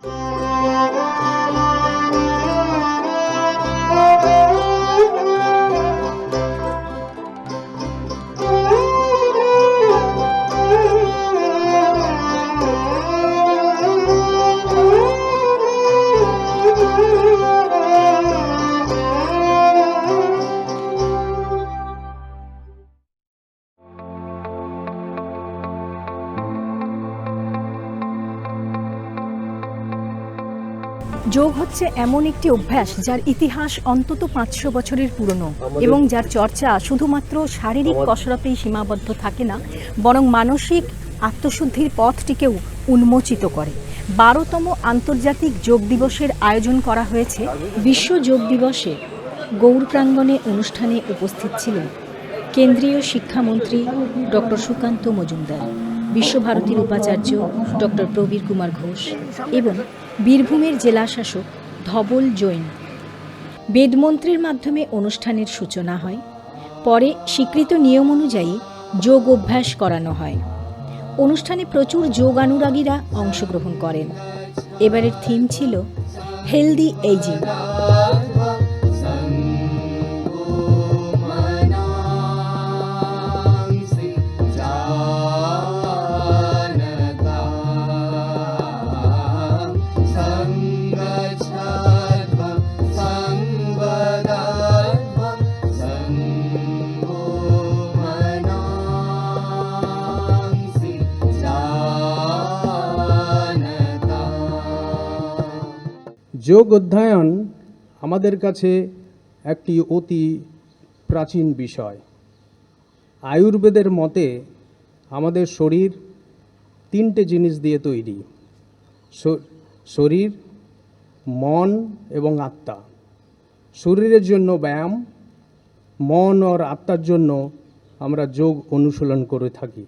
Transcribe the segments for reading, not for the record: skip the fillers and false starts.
যোগ হচ্ছে এমন একটি অভ্যাস যার ইতিহাস অন্তত 500 বছরের পুরনো এবং যার চর্চা শুধুমাত্র শারীরিক কসরতেই সীমাবদ্ধ থাকে না, বরং মানসিক আত্মশুদ্ধির পথটিকেও উন্মোচিত করে। 12তম আন্তর্জাতিক যোগ দিবসের আয়োজন করা হয়েছে। বিশ্ব যোগ দিবসে গৌর প্রাঙ্গণে অনুষ্ঠানে উপস্থিত ছিলেন কেন্দ্রীয় শিক্ষামন্ত্রী ডক্টর সুকান্ত মজুমদার, বিশ্বভারতীর উপাচার্য ডক্টর প্রবীর কুমার ঘোষ এবং বীরভূমের জেলাশাসক ধবল জৈন। বেদমন্ত্রের মাধ্যমে অনুষ্ঠানের সূচনা হয়। পরে স্বীকৃত নিয়ম অনুযায়ী যোগ অভ্যাস করানো হয়। অনুষ্ঠানে প্রচুর যোগ অনুরাগীরা অংশগ্রহণ করেন। এবারের থিম ছিল হেলদি এইজিং। যোগ অধ্যয়ন আমাদের কাছে একটি অতি প্রাচীন বিষয়। আয়ুর্বেদের মতে আমাদের শরীর 3টে জিনিস দিয়ে তৈরি: শরীর, মন এবং আত্মা। শরীরের জন্য ব্যায়াম, মন আর আত্মার জন্য আমরা যোগ অনুশীলন করে থাকি।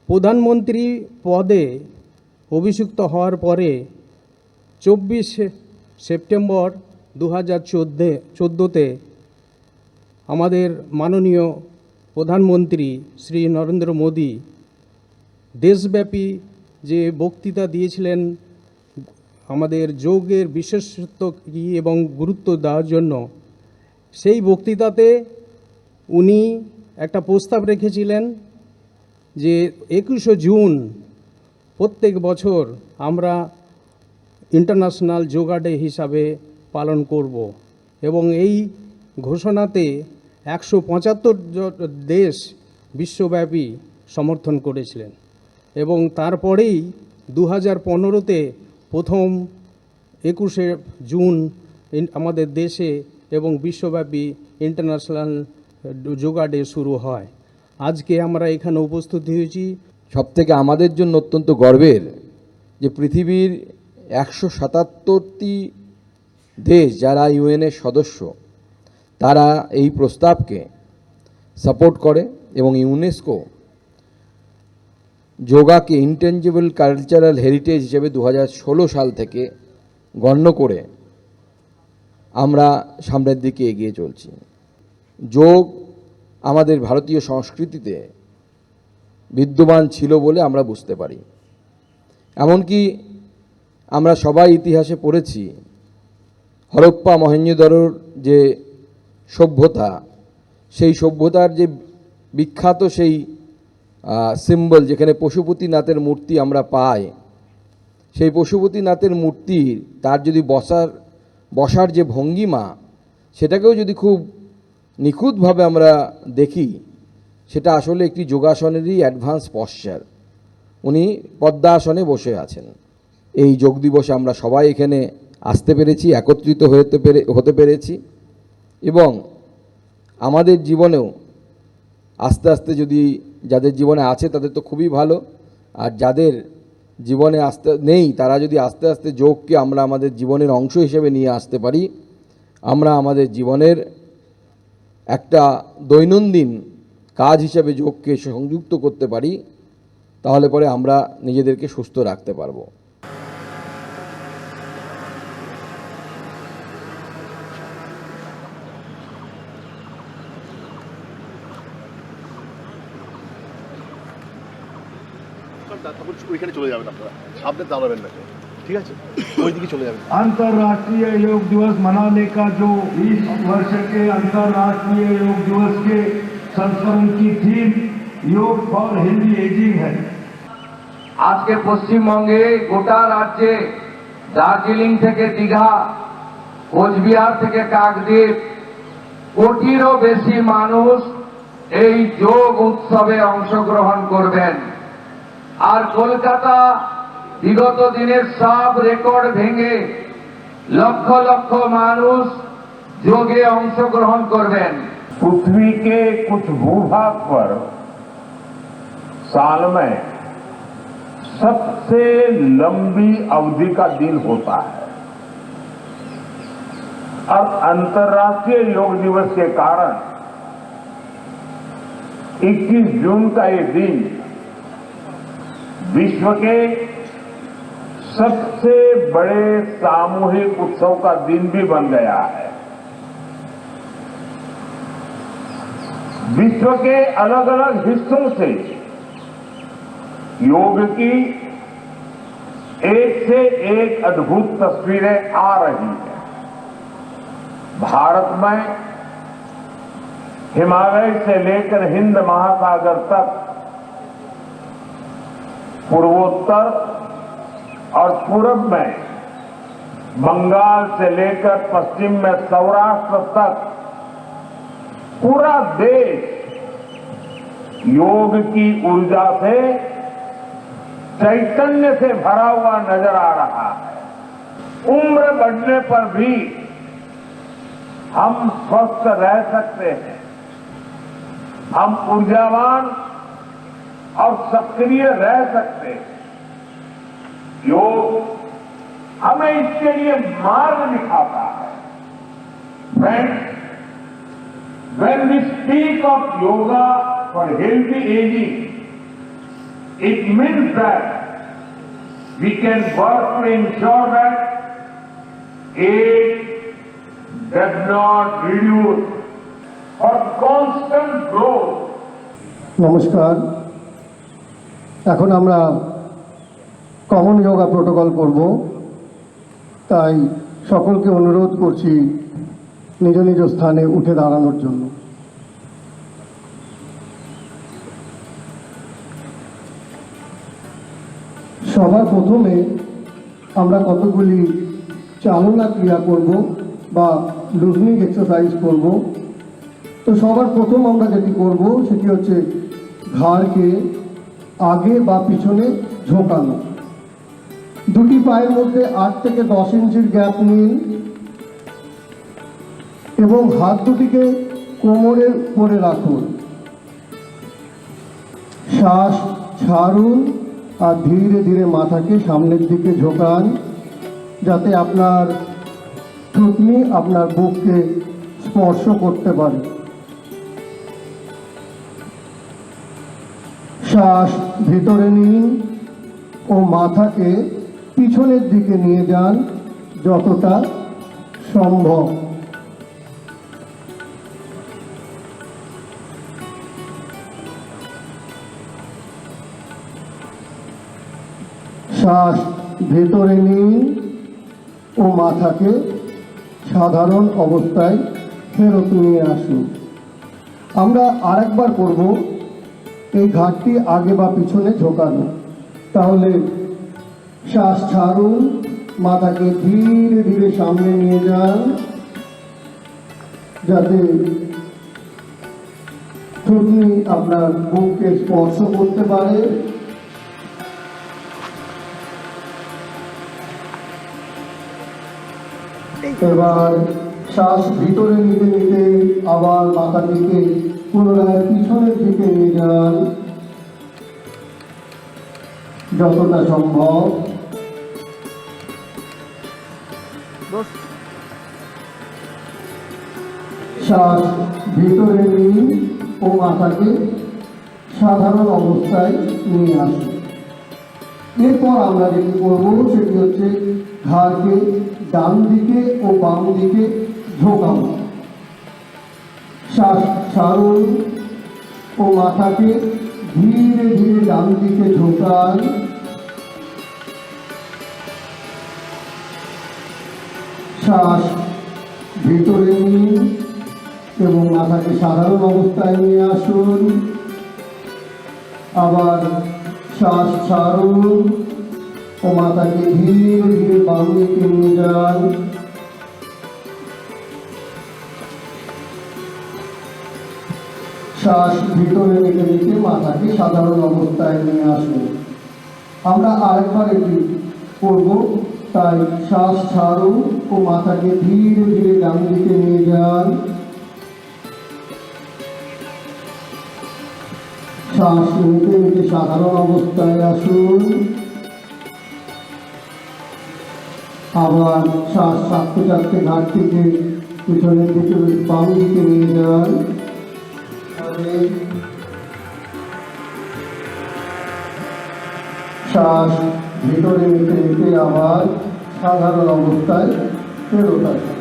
প্রধানমন্ত্রী পদে অভিষিক্ত হওয়ার পরে 24 সেপ্টেম্বর 2014-তে আমাদের মাননীয় প্রধানমন্ত্রী শ্রী নরেন্দ্র মোদী দেশব্যাপী যে বক্তৃতা দিয়েছিলেন আমাদের যোগের বিশেষত্ব কী এবং গুরুত্ব দেওয়ার জন্য, সেই বক্তৃতাতে উনি একটা প্রস্তাব রেখেছিলেন যে 21শে জুন প্রত্যেক বছর আমরা ইন্টারন্যাশনাল যোগা ডে হিসাবে পালন করব এবং এই ঘোষণাতে 175 দেশ বিশ্বব্যাপী সমর্থন করেছিলেন। এবং তারপরেই 2015-তে প্রথম 21শে জুন আমাদের দেশে এবং বিশ্বব্যাপী ইন্টারন্যাশনাল যোগা ডে শুরু হয়। আজকে আমরা এখানে উপস্থিত হয়েছি। সবথেকে আমাদের জন্য অত্যন্ত গর্বের যে পৃথিবীর 177টি দেশ যারা ইউএনের সদস্য, তারা এই প্রস্তাবকে সাপোর্ট করে এবং ইউনেস্কো যোগাকে ইনটেনজিবল কালচারাল হেরিটেজ হিসেবে 2016 সাল থেকে গণ্য করে আমরা সামনের দিকে এগিয়ে চলছি। যোগ আমাদের ভারতীয় সংস্কৃতিতে বিদ্যমান ছিল বলে আমরা বুঝতে পারি। এমনকি আমরা সবাই ইতিহাসে পড়েছি হরপ্পা মহেঞ্জোদারোর যে সভ্যতা, সেই সভ্যতার যে বিখ্যাত সেই সিম্বল যেখানে পশুপতিনাথের মূর্তি আমরা পাই, সেই পশুপতিনাথের মূর্তি তার যদি বসার যে ভঙ্গিমা, সেটাকেও যদি খুব নিখুঁতভাবে আমরা দেখি, সেটা আসলে একটি যোগাসনেরই অ্যাডভান্স পশ্চার। উনি পদ্মাসনে বসে আছেন। এই যোগ দিবসে আমরা সবাই এখানে আসতে পেরেছি, একত্রিত হতে পেরেছি এবং আমাদের জীবনেও আস্তে আস্তে, যদি যাদের জীবনে আছে তাদের তো খুবই ভালো, আর যাদের জীবনে নেই তারা যদি আস্তে আস্তে যোগকে আমরা আমাদের জীবনের অংশ হিসেবে নিয়ে আসতে পারি, আমরা আমাদের জীবনের একটা দৈনন্দিন কাজ হিসেবে যোগকে সংযুক্ত করতে পারি, তাহলে পরে আমরা নিজেদেরকে সুস্থ রাখতে পারবো। ওইখানে চলে যাবেন আপনারা, সামনে দাঁড়াবেন না। ঠিক আছে, ওই দিকে চলে যাবেন। अंतर्राष्ट्रीय योग दिवस मनाने का जो इस वर्ष के अंतर्राष्ट्रीय योग दिवस के संस्करण की थीम योग फॉर हेल्दी एजिंग है। আজকে পশ্চিমবঙ্গে গোটা রাজ্যে দার্জিলিং থেকে দীঘা, কোচবিহার থেকে কাকদ্বীপ কোটিরও বেশি মানুষ এই যোগ উৎসবে অংশগ্রহণ করবেন। আর কলকাতা বিগত দিনের সব রেকর্ড ভেঙে লক্ষ লক্ষ মানুষ যোগে অংশগ্রহণ করবেন। पृथ्वी के कुछ भूभाग पर साल में सबसे लंबी अवधि का दिन होता है और अंतर्राष्ट्रीय योग दिवस के कारण 21 जून का ये दिन विश्व के सबसे बड़े सामूहिक उत्सव का दिन भी बन गया है। विश्व के अलग अलग हिस्सों से योग की एक से एक अद्भुत तस्वीरें आ रही हैं। भारत में हिमालय से लेकर हिंद महासागर तक, पूर्वोत्तर और पूर्व में बंगाल से लेकर पश्चिम में सौराष्ट्र तक पूरा देश योग की ऊर्जा से, चैतन्य से भरा हुआ नजर आ रहा है। उम्र बढ़ने पर भी हम स्वस्थ रह सकते हैं, हम ऊर्जावान और सक्रिय रह सकते हैं। योग हमें इसके लिए मार्ग दिखाता है। Friends, when we speak of yoga for healthy aging, it means that we can work to ensure that age does not reduce for constant growth. নমস্কার। এখন আমরা কমন যোগা প্রোটোকল করব, তাই সকলকে অনুরোধ করছি নিজ নিজ স্থানে উঠে দাঁড়ানোর জন্য। সবার প্রথমে আমরা কতগুলি চালনা ক্রিয়া করব বা লুজনিং এক্সারসাইজ করব। তো সবার প্রথম আমরা যেটি করব সেটি হচ্ছে ঘাড়কে আগে বা পিছনে ঝোঁকানো। দুটি পায়ের মধ্যে 8 থেকে 10 ইঞ্চির গ্যাপ নিন এবং হাত দুটিকে কোমরের উপরে রাখুন। শ্বাস ছাড়ুন আর ধীরে ধীরে মাথাকে সামনের দিকে ঝোঁকান, যাতে আপনার থুতনি আপনার বুককে স্পর্শ করতে পারে। শ্বাস ভিতরে নিন ও মাথাকে পিছনের দিকে নিয়ে যান যতটা সম্ভব। শ্বাস ভেতরে নিন ও মাথাকে সাধারণ অবস্থায় ফেরত নিয়ে আসুন। আমরা আরেকবার করব এই ঘাটটি আগে বা পিছনে ঝোঁকানো। তাহলে শ্বাস ছাড়ুন, মাথাকে ধীরে ধীরে সামনে নিয়ে যান যাতে থুতনি আপনার বুককে স্পর্শ করতে পারে। এবার শ্বাস ভিতরে নিতে নিতে আবার মাথাটিকে পুনরায় পিছনের দিকে নিয়ে যান যতটা সম্ভব। শ্বাস ভিতরে নিন ও মাথাকে সাধারণ অবস্থায় নিয়ে আসুন। এরপর আমরা যেটি করব সেটি হচ্ছে ঘাড়কে ডান দিকে ও বাম দিকে ঝোঁকানো। শ্বাস ছাড়ুন ও মাথাকে ধীরে ধীরে ডান দিকে ঝোঁকান। শ্বাস ভিতরে নিন এবং মাথাকে সাধারণ অবস্থায় নিয়ে আসুন। আবার শ্বাস ছাড়ুন ও মাথাকে ধীরে ধীরে বাম দিকে নিয়ে যান। শ্বাস ভিতরে নিতে নিতে মাথাকে সাধারণ অবস্থায় নিয়ে আসুন। আমরা আরেকবার এটি করব, তাই শ্বাস ছাড়ুন ও মাথাকে ধীরে ধীরে ডান দিকে নিয়ে যান। শ্বাস নিতে নিতে সাধারণ অবস্থায় আসুন। আবার শ্বাস চাপতে চাপতে ঘাট থেকে পিছনের দিকে বাম দিকে নিয়ে যান। শ্বাস ভিতরে নিতে নিতে আবার সাধারণ অবস্থায় ফেরত আসে।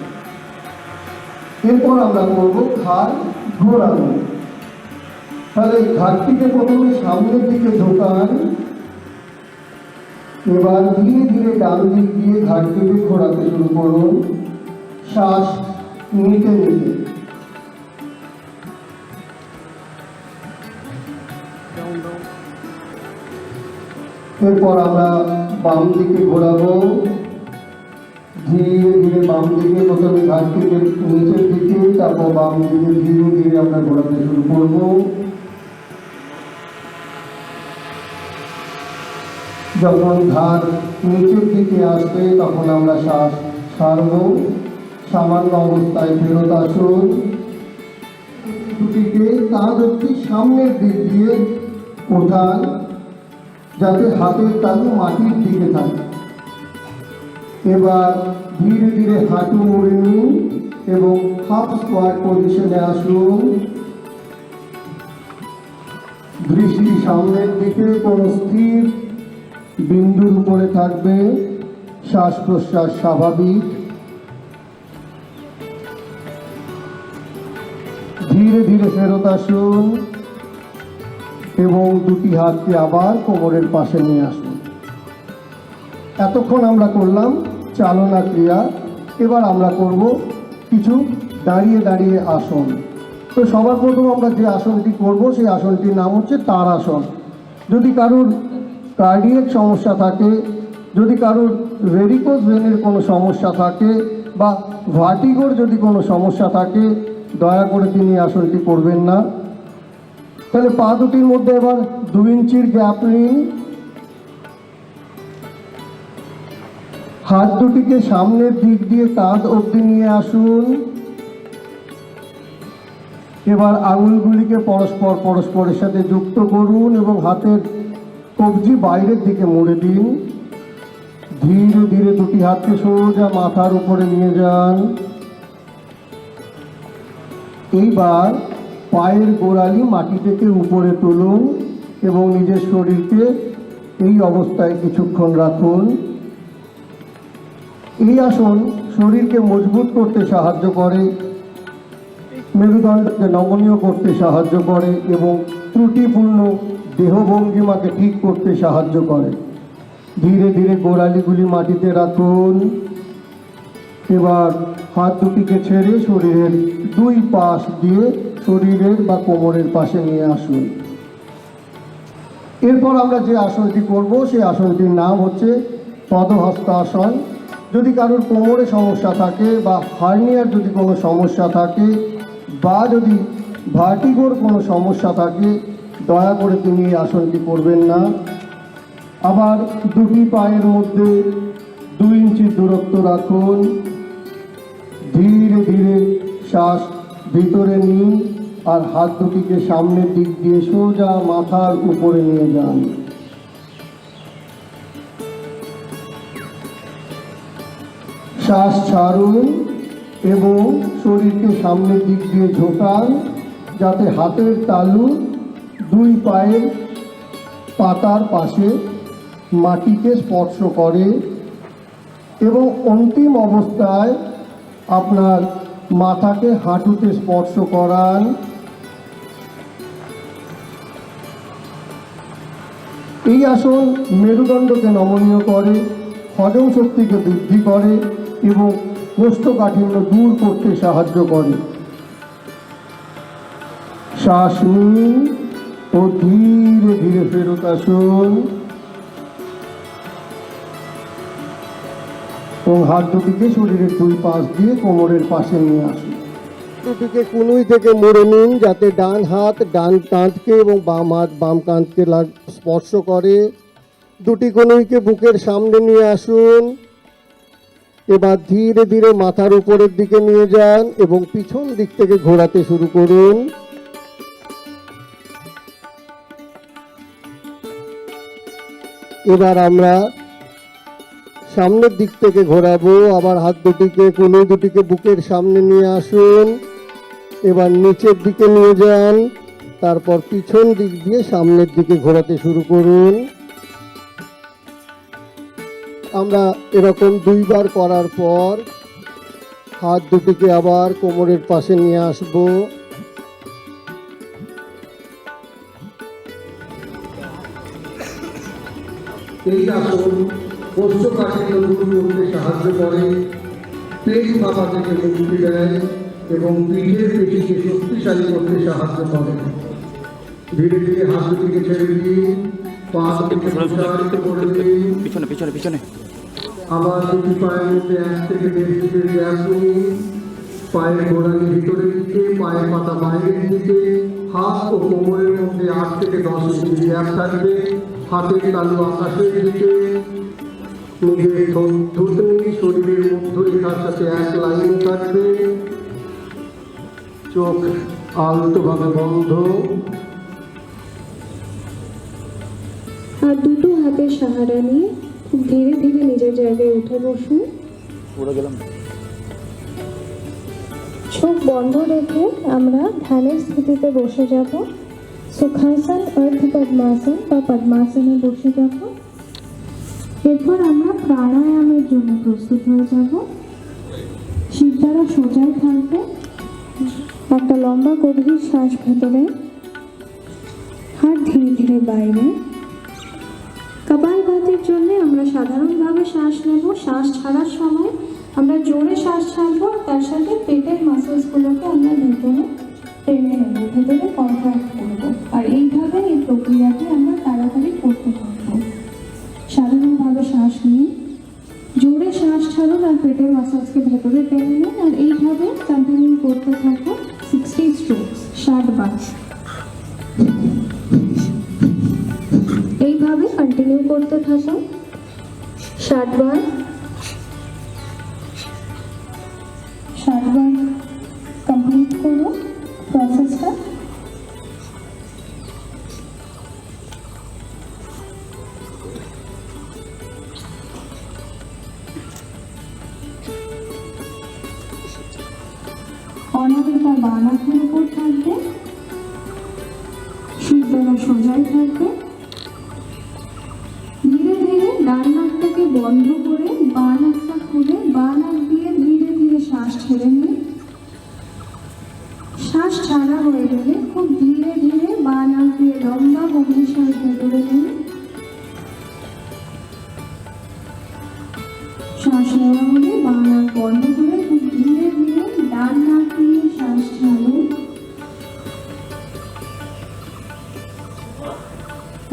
এরপর আমরা করব ঘাড় ঘোরানো। তাহলে ঘাটটিকে প্রথমে সামনের দিকে ঢোকান, এবার ধীরে ধীরে ডান দিক দিয়ে ঘাটটিকে ঘোরাতে শুরু করুন। শ্বাস নিতে নিতে এরপর আমরা বাম দিকে ঘোরাবো। ধীরে ধীরে বাম দিকে প্রথমে ঘাট থেকে নিচের দিকে, তারপর বাম দিকে ধীরে ধীরে আমরা ঘোরাতে শুরু করব। যখন ঘাট নিচের দিকে আসবে তখন আমরা শ্বাস ছাড়ব। সামান্য অবস্থায় ফেরত আসুন। দুটিকে কাঁধ অবধি সামনের দিক দিয়ে ওঠান, যাতে হাতের তালু মাটির দিকে থাকে। এবার ধীরে ধীরে হাঁটু মুড়ে নিন এবং হাফ স্কোয়াট পজিশনে আসুন। দৃষ্টি সামনের দিকে কোনো স্থির বিন্দুর উপরে থাকবে। শ্বাস প্রশ্বাস স্বাভাবিক। ধীরে ধীরে ফেরত আসুন এবং দুটি হাতকে আবার কোমরের পাশে নিয়ে আসুন। এতক্ষণ আমরা করলাম চালনা ক্রিয়া। এবার আমরা করব কিছু দাঁড়িয়ে দাঁড়িয়ে আসন। তো সবার প্রথম আমরা যে আসনটি করব সেই আসনটির নাম হচ্ছে তাড়াসন। যদি কারুর কার্ডিয়াক সমস্যা থাকে, যদি কারুর ভেরিকোজ ভেনের কোনো সমস্যা থাকে বা ভার্টিগোর যদি কোনো সমস্যা থাকে, দয়া করে তিনি আসনটি করবেন না। তাহলে পা দুটির মধ্যে এবার 2 ইঞ্চির গ্যাপ নিন। হাত দুটিকে সামনের দিক দিয়ে কাঁধ অবধি নিয়ে আসুন। এবার আঙুলগুলিকে পরস্পর পরস্পরের সাথে যুক্ত করুন এবং হাতের কবজি বাইরের দিকে মুড়ে দিন। ধীরে ধীরে দুটি হাতকে সোজা মাথার উপরে নিয়ে যান। এইবার পায়ের গোড়ালি মাটি থেকে উপরে তুলুন এবং নিজের শরীরকে এই অবস্থায় কিছুক্ষণ রাখুন। এই আসন শরীরকে মজবুত করতে সাহায্য করে, মেরুদণ্ডকে নমনীয় করতে সাহায্য করে এবং ত্রুটিপূর্ণ দেহভঙ্গিমাকে ঠিক করতে সাহায্য করে। ধীরে ধীরে গোড়ালিগুলি মাটিতে রাখুন। এবার হাত দুটিকে ছেড়ে শরীরের 2 পাশ দিয়ে শরীরের বা কোমরের পাশে নিয়ে আসুন। এরপর আমরা যে আসনটি করব সেই আসনটির নাম হচ্ছে পদহস্তাসন। যদি কারোর কোমরে সমস্যা থাকে বা হার্নিয়ার যদি কোনো সমস্যা থাকে বা যদি ভার্টিগোর কোনো সমস্যা থাকে, দয়া করে তিনি এই আসনটি করবেন না। আবার দুটি পায়ের মধ্যে 2 ইঞ্চি দূরত্ব রাখুন। ধীরে ধীরে শ্বাস ভিতরে নিন আর হাত দুটিকে সামনের দিক দিয়ে সোজা মাথার উপরে নিয়ে যান। শ্বাস ছাড়ুন এবং শরীরকে সামনের দিক দিয়ে ঝোঁকান, যাতে হাতের তালু 2 পায়ের পাতার পাশে মাটিকে স্পর্শ করে এবং অন্তিম অবস্থায় আপনার মাথাকে হাঁটুতে স্পর্শ করান। এই আসন মেরুদণ্ডকে নমনীয় করে, হজম শক্তিকে বৃদ্ধি করে এবং কোষ্ঠকাঠিন্য দূর করতে সাহায্য করে। শ্বাস নিন ও ধীরে ধীরে ফেরত আসুন এবং হাত দুটিকে শরীরের দুই পাশ দিয়ে কোমরের পাশে নিয়ে আসুন। দুটিকে কুনুই থেকে মুড়ে নিন যাতে ডান হাত ডান কাঁধকে এবং বাম হাত বাম কাঁধকে স্পর্শ করে। দুটি কনুইকে বুকের সামনে নিয়ে আসুন। এবার ধীরে ধীরে মাথার উপরের দিকে নিয়ে যান এবং পিছন দিক থেকে ঘোরাতে শুরু করুন। এবার আমরা সামনের দিক থেকে ঘোরাবো। আবার হাত দুটিকে কনুই দুটিকে বুকের সামনে নিয়ে আসুন। এবার নিচের দিকে নিয়ে যান, তারপর পিছন দিক দিয়ে সামনের দিকে ঘোরাতে শুরু করুন। আমরা এরকম দুইবার করার পর হাত দুটিকে আবার কোমরের পাশে নিয়ে আসব। এই আসন কোষ্ঠকাঠিন্য দূর করতে সাহায্য করে, পেট ফাঁপা থেকে মুক্তি দেয় এবং পিঠের পেশিকে শক্তিশালী করতে সাহায্য করে। ধীরে ধীরে হাত দুটিকে ছেড়ে দিন, পা দুটিকে প্রসারিত করে দিন। পিছনে পিছনে পিছনে আবার দুটি পায়ের মধ্যে 1 থেকে 1.5 ফিটের গ্যাপ নিন। পায়ের গোড়ালি ভিতরের দিকে, পায়ের পাতা বাইরের দিকে, হাত ও কোমরের মধ্যে 8 থেকে 10 ইঞ্চি গ্যাপ থাকবে। হাতের তালু আকাশের দিকে। নিজের থুতনি শরীরের মধ্যরেখার সাথে এক লাইনে থাকবে। চোখ আলতোভাবে বন্ধ। আর দুটো হাতের সাহারা নিয়ে খুব ধীরে ধীরে নিজের জায়গায় উঠে বসুন। চোখ বন্ধ রেখে আমরা ধ্যানের স্থিতিতে বসে যাব। সুখাসন, অর্ধ পদ্মাসন বা পদ্মাসনে বসে যাব। এরপর আমরা প্রাণায়ামের জন্য প্রস্তুত হয়ে যাব। শিরদাঁড়া সোজাই থাকবে। একটা লম্বা গভীর শ্বাস ভেতরে, হাত ধীরে ধীরে বাইরে। কপালভাতির জন্য আমরা সাধারণভাবে শ্বাস নেব। শ্বাস ছাড়ার সময় আমরা জোরে শ্বাস ছাড়বো, তার সাথে পেটের মাসেলসগুলোকে আমরা ভেতরে টেনে নেব, ভেতরে কন্ট্রাক্ট করবো। আর এইভাবে এই প্রক্রিয়াটি আমরা তাড়াতাড়ি করতে থাকবো। সাধারণভাবে শ্বাস নিন, জোরে শ্বাস ছাড়ুন আর পেটের মাসেলসকে ভেতরে টেনে নিন। আর এইভাবে কন্টিনিউ করতে থাকুন 60 স্ট্রোকস, 60 বার। এইভাবে কন্টিনিউ করতে থাকুন 60 বার। 60 বার কমপ্লিট করুন প্রসেসটা। অনামিকা বাম হাতের উপর থাকবে, শিরদাঁড়া সোজাই থাকবে। ধীরে ধীরে ডান নাকটাকে বন্ধ করে বাঁ নাকটা খুলে বাঁ নাক দিয়ে ধীরে ধীরে শ্বাস ছেড়ে নিন। শ্বাস ছাড়া হয়ে গেলে খুব ধীরে ধীরে বাঁ নাক দিয়ে লম্বা গভীর শ্বাস ভেতরে নিন। শ্বাস নেওয়া হলে বাঁ নাক বন্ধ করে খুব ধীরে ধীরে ডান নাক দিয়ে শ্বাস ছাড়ুন।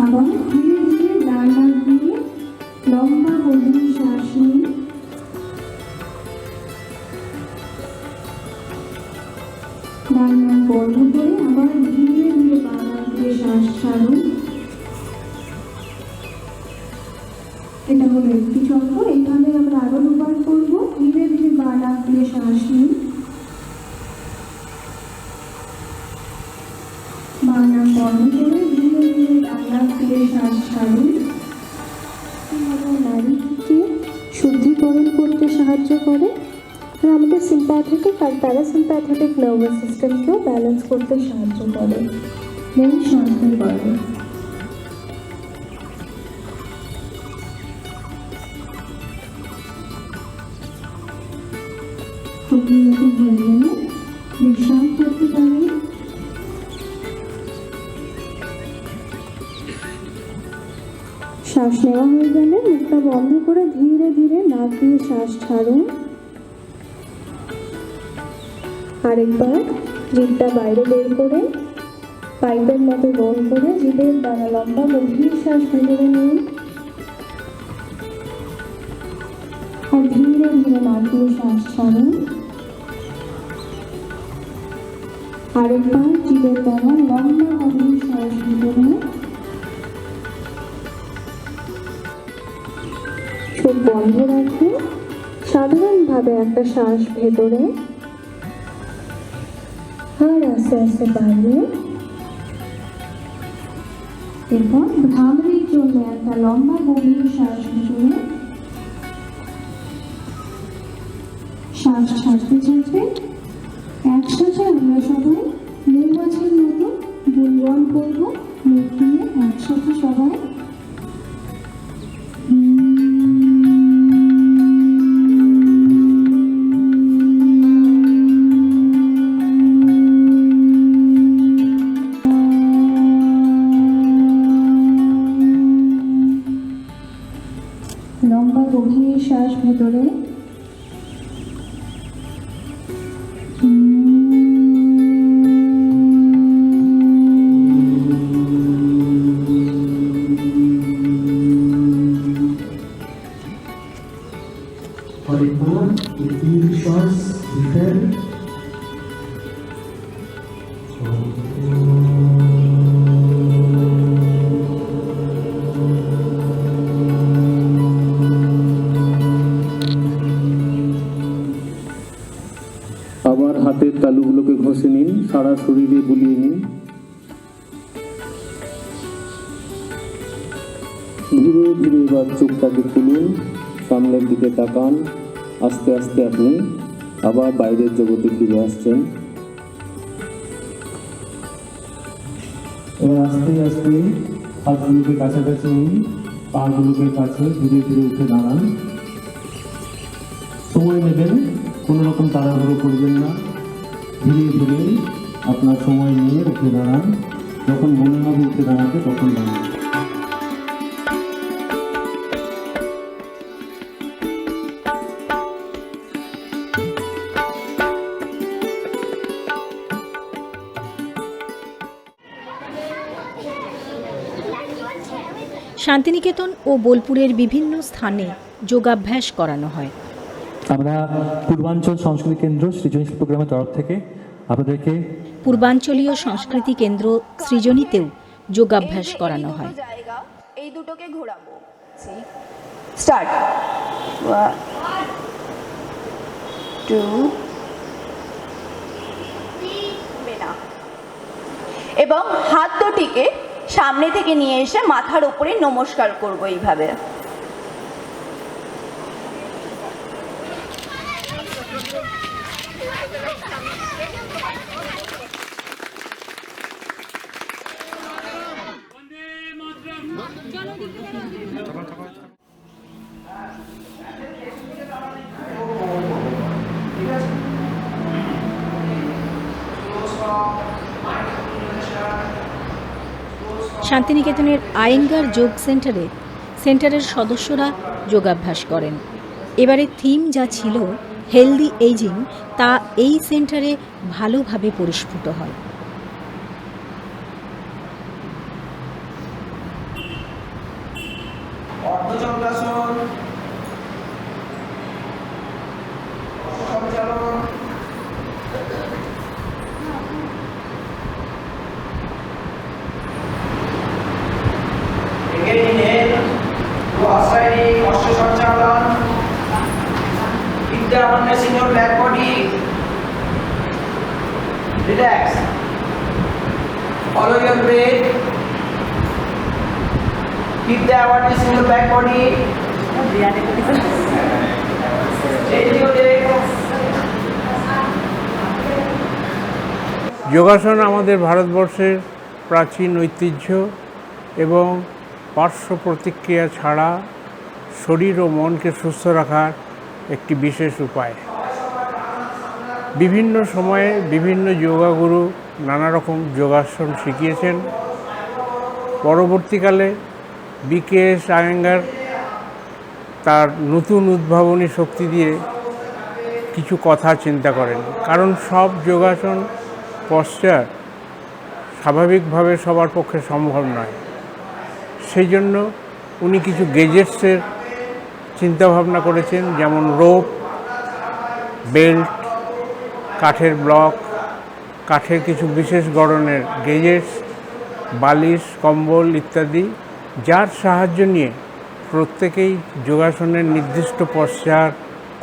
আবার ধীরে ধীরে ডান নাক দিয়ে লম্বা গভীর শ্বাস নিন। ডান নাক বন্ধ করে আবার ধীরে ধীরে বাঁ নাক দিয়ে শ্বাস ছাড়ুন। এটা হলো একটি চক্র। এইভাবে আমরা আরো 2 বার করবো। ধীরে ধীরে বাঁ নাক দিয়ে শ্বাস নিন, বাঁ নাক বন্ধ করে ধীরে ধীরে ডান নাক দিয়ে শ্বাস ছাড়ুন। নাড়িকে শুদ্ধিকরণ করতে সাহায্য করে আর আমাদের সিম্প্যাথেটিক আর প্যারাসিম্প্যাথেটিক নার্ভাস সিস্টেমকেও ব্যালেন্স করতে সাহায্য করে। মন শান্ত করে। প্রক্রিয়াটি হয়ে গেলে বিশ্রাম করতে পারে। শ্বাস নেওয়া হয়ে গেলে মুখটা বন্ধ করে ধীরে ধীরে নাক দিয়ে শ্বাস ছাড়ুন। আরেকবার জিভটা বাইরে বের করে পাইপের মতো রোল করে জিভের ডানা লম্বা গভীর শ্বাস ভেতরে নিন আর ধীরে ধীরে নাক দিয়ে শ্বাস ছাড়ুন। আরেকবার জিভের ডানা লম্বা গভীর শ্বাস ভেতরে, চোখ বন্ধ রাখে সাধারণভাবে একটা শ্বাস ভেতরে আর আস্তে আস্তে বাইরে। এরপর ভ্রামরির জন্য একটা লম্বা গভীর শ্বাস ভেতরে, শ্বাস ছাড়তে ছাড়তে একসাথে আমরা সবাই মৌমাছির মতো গুনগুন করব। মুখ দিয়ে একসাথে সবাই লম্বা গভীর শ্বাস ভেতরে, আবার হাতের তালুগুলোকে ঘষে নিন, সারা শরীরে বুলিয়ে নিন। ধীরে ধীরে এবার চোখটাকে খুলুন, সামনের দিকে তাকান। আস্তে আস্তে আপনি আবার বাইরের জগতে ফিরে আসছেন। এবার আস্তে আস্তে হাতগুলোকে কাছাকাছি নিন, পাগুলোকে কাছে ধীরে ধীরে উঠে দাঁড়ান। সময় নেবেন, কোনো রকম তাড়াহুড়ো করবেন না। ধীরে ধীরে আপনার সময় নিয়ে উঠে দাঁড়ান। যখন মনে হবে উঠে দাঁড়াতে তখন দাঁড়ান। শান্তিনিকেতন ও বোলপুরের বিভিন্ন স্থানে যোগাভ্যাস করানো হয়। আমরা পূর্বাঞ্চল সংস্কৃতি কেন্দ্র সৃজনী প্রোগ্রামের তরফ থেকে আপনাদেরকে পূর্বাঞ্চলীয় সংস্কৃতি কেন্দ্র সৃজনীতেও যোগাভ্যাস করানো হয়। এই দুটোকে ঘোরাবো। স্টার্ট। 1 2 এবং হাত দুটিকে সামনে থেকে নিয়ে এসে মাথার উপরে নমস্কার করব এইভাবে। শান্তিনিকেতনের আয়েঙ্গার যোগ সেন্টারের সদস্যরা যোগাভ্যাস করেন। এবারের থিম যা ছিল হেলদি এইজিং, তা এই সেন্টারে ভালোভাবে পরিস্ফুট হয়। In your back body, relax, follow your breath, keep the awareness in your back body, change your legs. যোগাসন আমাদের ভারতবর্ষের প্রাচীন ঐতিহ্য এবং পার্শ্ব প্রতিক্রিয়া ছাড়া শরীর ও মনকে সুস্থ রাখার একটি বিশেষ উপায়। বিভিন্ন সময়ে বিভিন্ন যোগাগুরু নানা রকম যোগাসন শিখিয়েছেন। পরবর্তীকালে বিকেএস আয়েঙ্গার তার নতুন উদ্ভাবনী শক্তি দিয়ে কিছু কথা চিন্তা করেন, কারণ সব যোগাসন পশ্চার স্বাভাবিকভাবে সবার পক্ষে সম্ভব নয়। সেই জন্য উনি কিছু গেজেটসের চিন্তাভাবনা করেছেন, যেমন রোপ, বেল্ট, কাঠের ব্লক, কাঠের কিছু বিশেষ গড়নের গেজেটস, বালিশ, কম্বল ইত্যাদি, যার সাহায্য নিয়ে প্রত্যেকেই যোগাসনের নির্দিষ্ট পশ্চার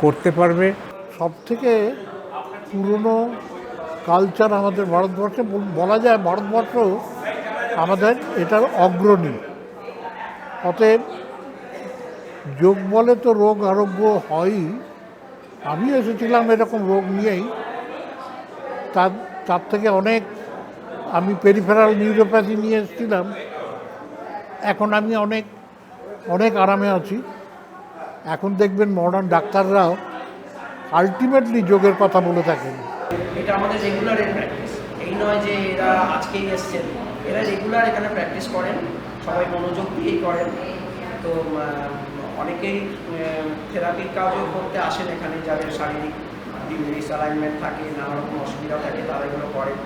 করতে পারবে। সবথেকে পুরনো কালচার আমাদের ভারতবর্ষে, বলা যায় ভারতবর্ষ আমাদের এটার অগ্রণী। অতএব যোগ বলে তো রোগ আরোগ্য হয়ই। আমি এসেছিলাম এরকম রোগ নিয়েই, তার থেকে অনেক, আমি পেরিফেরাল নিউরোপ্যাথি নিয়ে এসেছিলাম। এখন আমি অনেক আরামে আছি। এখন দেখবেন মডার্ন ডাক্তাররাও আলটিমেটলি যোগের কথা বলে থাকেন। এটা আমাদের রেগুলার প্র্যাকটিস, এই নয় যে এরা আজকেই এসছেন, এরা রেগুলার এখানে প্র্যাকটিস করেন, সবাই মনোযোগ দিয়েই করেন। তো অনেকেই থেরাপির কাজও করতে আসেন এখানে, যাদের শারীরিক ডিসঅ্যালাইনমেন্ট থাকে, নানা রকম অসুবিধা থাকে, তারা এগুলো করেন।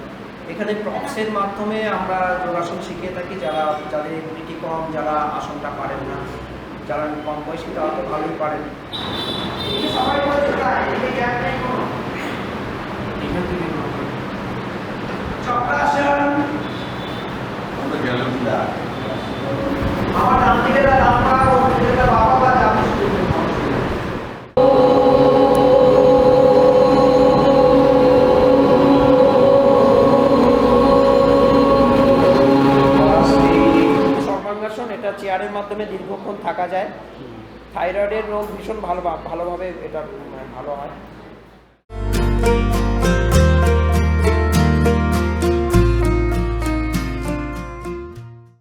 এখানে প্রপসের মাধ্যমে আমরা যোগাসন শিখিয়ে থাকি, যাদের এবিলিটি কম, যারা আসনটা পারেন না, যারা কম বয়সী তারা তো ভালোই পারেন। সবাই বলছে না, এদিকে গ্যাপ নেই কোনো। চক্রাসন, আমার ডান দিকে ডান পা, ওর দিকে বাবা পা, আমি শুরু করব। সর্বাঙ্গাসন, এটা চেয়ারের মাধ্যমে দীর্ঘক্ষণ থাকা যায়। থাইরয়েডের রোগ ভীষণ ভালোভাবে এটা ভালো হয়।